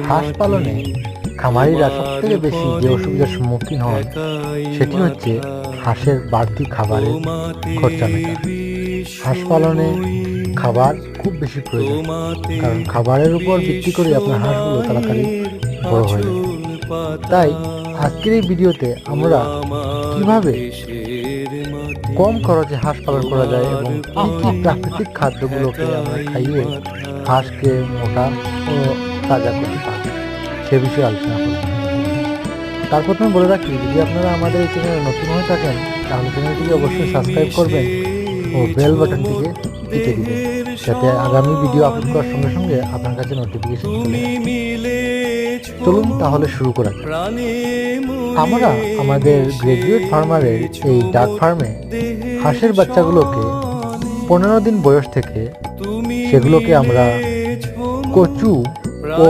হাঁস পালনে খামারিরা সবথেকে বেশি যে অসুবিধার সম্মুখীন হন সেটি হচ্ছে হাঁসের বাড়তি খাবারের খরচা মেটানো। হাঁস পালনে খাবার খুব বেশি প্রয়োজন, কারণ খাবারের উপর ভিত্তি করে আপনার হাঁসগুলো তাড়াতাড়ি বড় হয়ে যায়। তাই আজকের এই ভিডিওতে আমরা কিভাবে কম খরচে হাঁস পালন করা যায় এবং কি কি প্রাকৃতিক খাদ্যগুলোকে আমরা খাইয়ে হাঁসকে মোটা ও তাজা করতে পারবো সে বিষয়ে আলোচনা করব। তার প্রথমে বলে রাখি, যদি আপনারা আমাদের এই চ্যানেলে নতুন হয়ে থাকেন তাহলে চ্যানেলটিকে অবশ্যই সাবস্ক্রাইব করবেন ও বেল বাটনটিকে টিপে দিবেন, যাতে আগামী ভিডিও আপলোড করার সঙ্গে সঙ্গে আপনার কাছে নোটিফিকেশন চলে আসে। চলুন তাহলে শুরু করা যাক। আমরা আমাদের গ্রাজুয়েট ফার্মারের এই ডাক ফার্মে হাঁসের বাচ্চাগুলোকে 15 দিন বয়স থেকে সেগুলোকে আমরা কচু ও